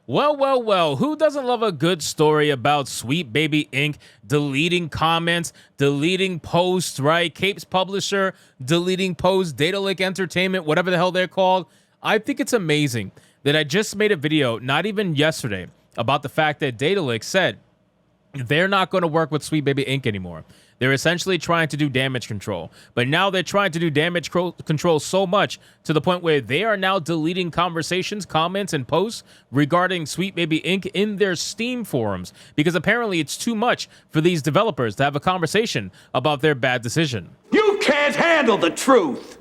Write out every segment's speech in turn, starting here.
Well, who doesn't love a good story about Sweet Baby Inc. deleting comments, deleting posts, right? Capes Publisher deleting posts, Data Lake Entertainment, whatever the hell they're called. I think it's amazing that I just made a video, not even yesterday, about the fact that Data Lake said they're not going to work with Sweet Baby Inc. anymore. They're essentially trying to do damage control. But now they're trying to do damage control so much to the point where they are now deleting conversations, comments, and posts regarding Sweet Baby Inc. in their Steam forums. Because apparently it's too much for these developers to have a conversation about their bad decision. You can't handle the truth!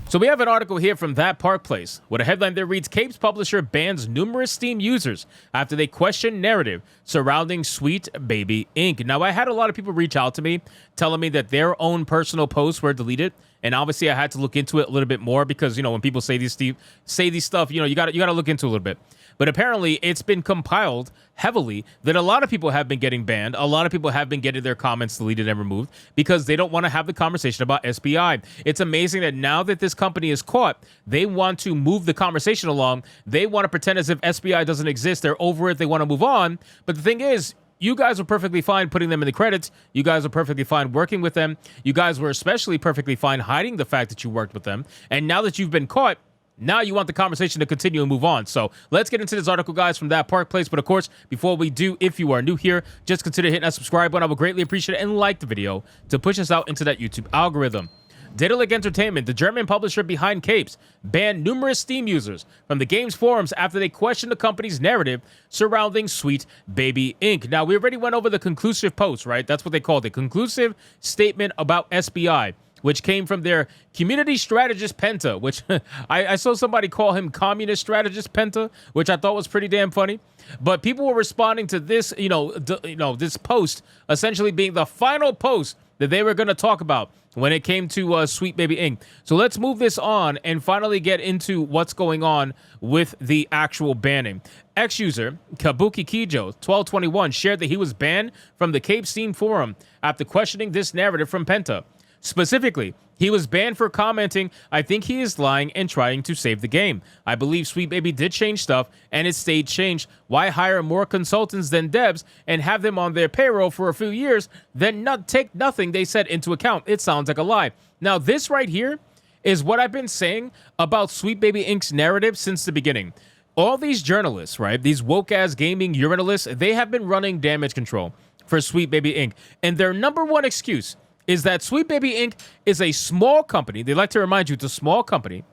So we have an article here from That Park Place with a headline that reads, Capes Publisher bans numerous Steam users after they question narrative surrounding Sweet Baby Inc. Now, I had a lot of people reach out to me telling me that their own personal posts were deleted. And obviously I had to look into it a little bit more because, you know, when people say these stuff, you know, you got to look into it a little bit. But apparently it's been compiled heavily that a lot of people have been getting banned. A lot of people have been getting their comments deleted and removed because they don't want to have the conversation about SBI. It's amazing that now that this company is caught, they want to move the conversation along. They want to pretend as if SBI doesn't exist. They're over it. They want to move on. But the thing is, you guys were perfectly fine putting them in the credits. You guys were perfectly fine working with them. You guys were especially perfectly fine hiding the fact that you worked with them. And now that you've been caught, now you want the conversation to continue and move on. So let's get into this article, guys, from That Park Place. But of course, before we do, if you are new here, just consider hitting that subscribe button. I would greatly appreciate it and like the video to push us out into that YouTube algorithm. Data Lake Entertainment, the German publisher behind Capes, banned numerous Steam users from the game's forums after they questioned the company's narrative surrounding Sweet Baby Inc. Now, we already went over the conclusive post, right? That's what they called it. Conclusive statement about SBI, which came from their community strategist Penta, which I saw somebody call him communist strategist Penta, which I thought was pretty damn funny. But people were responding to this, this post essentially being the final post that they were going to talk about when it came to Sweet Baby Inc. So let's move this on and finally get into what's going on with the actual banning. Ex-user Kabuki Kijo 1221 shared that he was banned from the Cape Steam forum after questioning this narrative from Penta. Specifically, he was banned for commenting, I think he is lying and trying to save the game. I believe Sweet Baby did change stuff and it stayed changed. Why hire more consultants than devs and have them on their payroll for a few years, then not take nothing they said into account? It sounds like a lie. Now, this right here is what I've been saying about Sweet Baby Inc.'s narrative since the beginning. All these journalists, right, these woke-ass gaming urinalists, they have been running damage control for Sweet Baby Inc. And their number one excuse is that Sweet Baby Inc. is a small company. They like to remind you it's a small company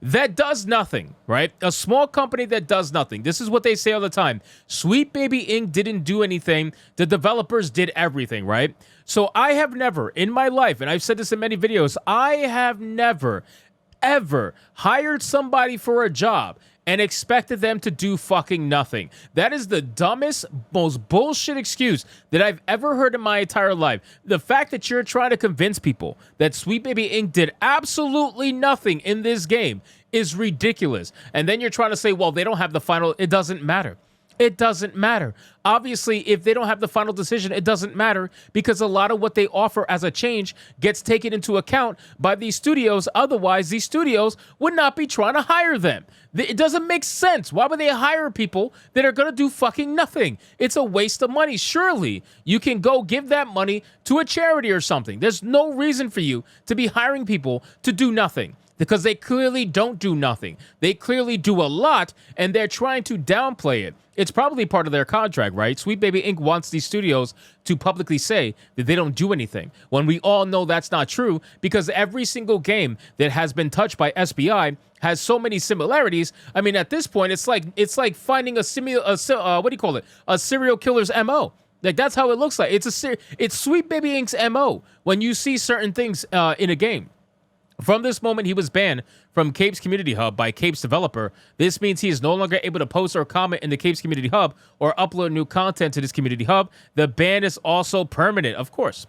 that does nothing, right? A small company that does nothing. This is what they say all the time. Sweet Baby Inc. didn't do anything. The developers did everything, right? So I have never in my life, and I've said this in many videos, I have never, ever hired somebody for a job and expected them to do fucking nothing. That is the dumbest, most bullshit excuse that I've ever heard in my entire life. The fact that you're trying to convince people that Sweet Baby Inc. did absolutely nothing in this game is ridiculous. And then you're trying to say, well, they don't have the final. It doesn't matter. It doesn't matter. Obviously, if they don't have the final decision, it doesn't matter because a lot of what they offer as a change gets taken into account by these studios. Otherwise, these studios would not be trying to hire them. It doesn't make sense. Why would they hire people that are going to do fucking nothing? It's a waste of money. Surely you can go give that money to a charity or something. There's no reason for you to be hiring people to do nothing, because they clearly don't do nothing. They clearly do a lot, and they're trying to downplay it. It's probably part of their contract, right? Sweet Baby Inc. wants these studios to publicly say that they don't do anything, when we all know that's not true, because every single game that has been touched by SBI has so many similarities. I mean, at this point, it's like finding a serial killer's MO. Like, that's how it looks like. It's Sweet Baby Inc.'s MO when you see certain things in a game. From this moment, he was banned from Capes Community Hub by Capes developer. This means he is no longer able to post or comment in the Capes Community Hub or upload new content to this Community Hub. The ban is also permanent, of course.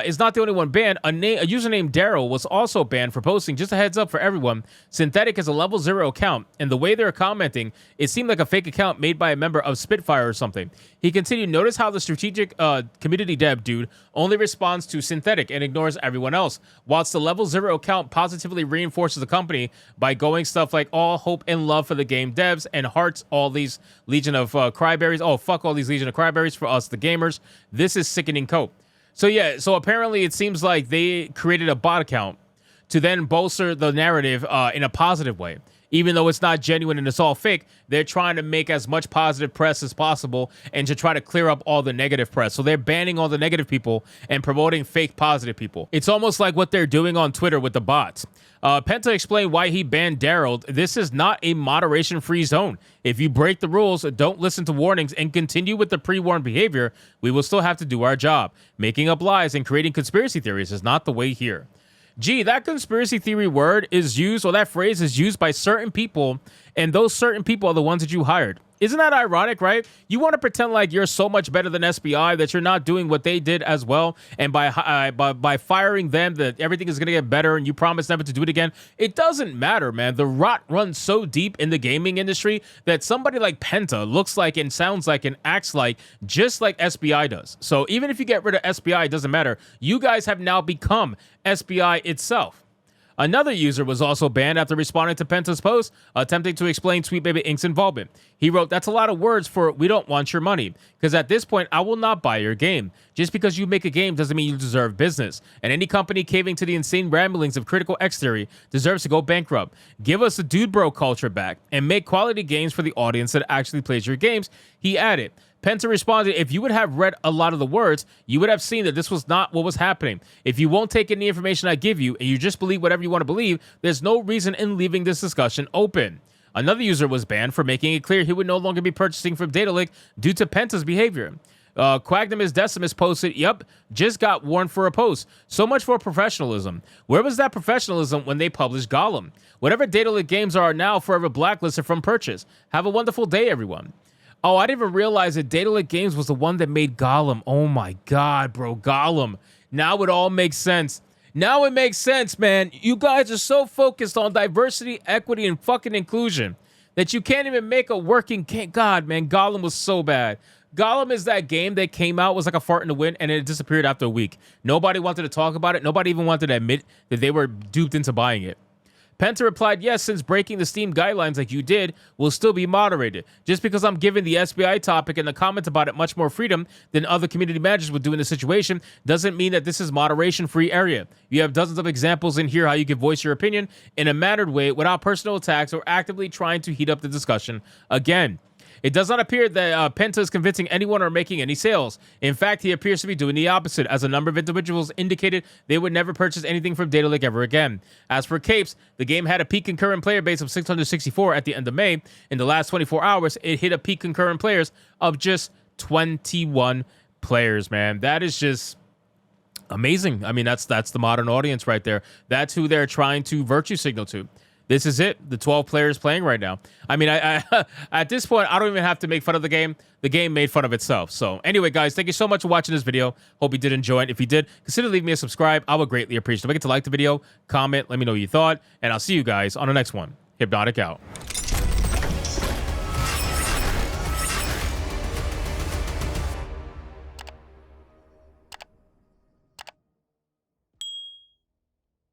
is not the only one banned. A user named Daryl was also banned for posting. Just a heads up for everyone. Synthetic is a level 0 account, and the way they're commenting, it seemed like a fake account made by a member of Spitfire or something. He continued, notice how the strategic community dev dude only responds to Synthetic and ignores everyone else, whilst the level 0 account positively reinforces the company by going stuff like all hope and love for the game devs and hearts all these Legion of Cryberries. Oh, fuck all these Legion of Cryberries for us, the gamers. This is sickening cope. So yeah, so apparently it seems like they created a bot account to then bolster the narrative in a positive way. Even though it's not genuine and it's all fake, they're trying to make as much positive press as possible and to try to clear up all the negative press. So they're banning all the negative people and promoting fake positive people. It's almost like what they're doing on Twitter with the bots. Penta explained why he banned Daryl. This is not a moderation-free zone. If you break the rules, don't listen to warnings, and continue with the pre-warned behavior, we will still have to do our job. Making up lies and creating conspiracy theories is not the way here. Gee, that conspiracy theory word is used, or that phrase is used by certain people, and those certain people are the ones that you hired. Isn't that ironic, right? You want to pretend like you're so much better than SBI, that you're not doing what they did as well, and by firing them, that everything is going to get better, and you promise never to do it again. It doesn't matter, man. The rot runs so deep in the gaming industry that somebody like Penta looks like and sounds like and acts like just like SBI does. So even if you get rid of SBI, it doesn't matter. You guys have now become SBI itself. Another user was also banned after responding to Penta's post, attempting to explain Sweet Baby Inc.'s involvement. He wrote, "That's a lot of words for we don't want your money, because at this point, I will not buy your game. Just because you make a game doesn't mean you deserve business. And any company caving to the insane ramblings of Critical X Theory deserves to go bankrupt. Give us the dude bro culture back and make quality games for the audience that actually plays your games," he added. Penta responded, "If you would have read a lot of the words, you would have seen that this was not what was happening. If you won't take any information I give you and you just believe whatever you want to believe, there's no reason in leaving this discussion open." Another user was banned for making it clear he would no longer be purchasing from Daedalic due to Penta's behavior. Quagnimus Decimus posted, "Yep, just got warned for a post. So much for professionalism. Where was that professionalism when they published Gollum? Whatever Daedalic games are now forever blacklisted from purchase. Have a wonderful day, everyone." Oh, I didn't even realize that Daedalic Games was the one that made Gollum. Oh my God, bro, Gollum. Now it all makes sense. Now it makes sense, man. You guys are so focused on diversity, equity, and fucking inclusion that you can't even make a working game. God, man, Gollum was so bad. Gollum is that game that came out, was like a fart in the wind, and it disappeared after a week. Nobody wanted to talk about it. Nobody even wanted to admit that they were duped into buying it. Penta replied, "Yes, since breaking the Steam guidelines like you did will still be moderated. Just because I'm giving the SBI topic and the comments about it much more freedom than other community managers would do in this situation doesn't mean that this is moderation-free area. You have dozens of examples in here how you can voice your opinion in a mannered way without personal attacks or actively trying to heat up the discussion again." It does not appear that Penta is convincing anyone or making any sales. In fact, he appears to be doing the opposite, as a number of individuals indicated they would never purchase anything from Daedalic ever again. As for Capes, the game had a peak concurrent player base of 664 at the end of May. In the last 24 hours, it hit a peak concurrent players of just 21 players, man. That is just amazing. I mean, that's the modern audience right there. That's who they're trying to virtue signal to. This is it. The 12 players playing right now. I mean, I at this point, I don't even have to make fun of the game. The game made fun of itself. So anyway, guys, thank you so much for watching this video. Hope you did enjoy it. If you did, consider leaving me a subscribe. I would greatly appreciate it. Don't forget to like the video, comment, let me know what you thought, and I'll see you guys on the next one. Hypnotic out.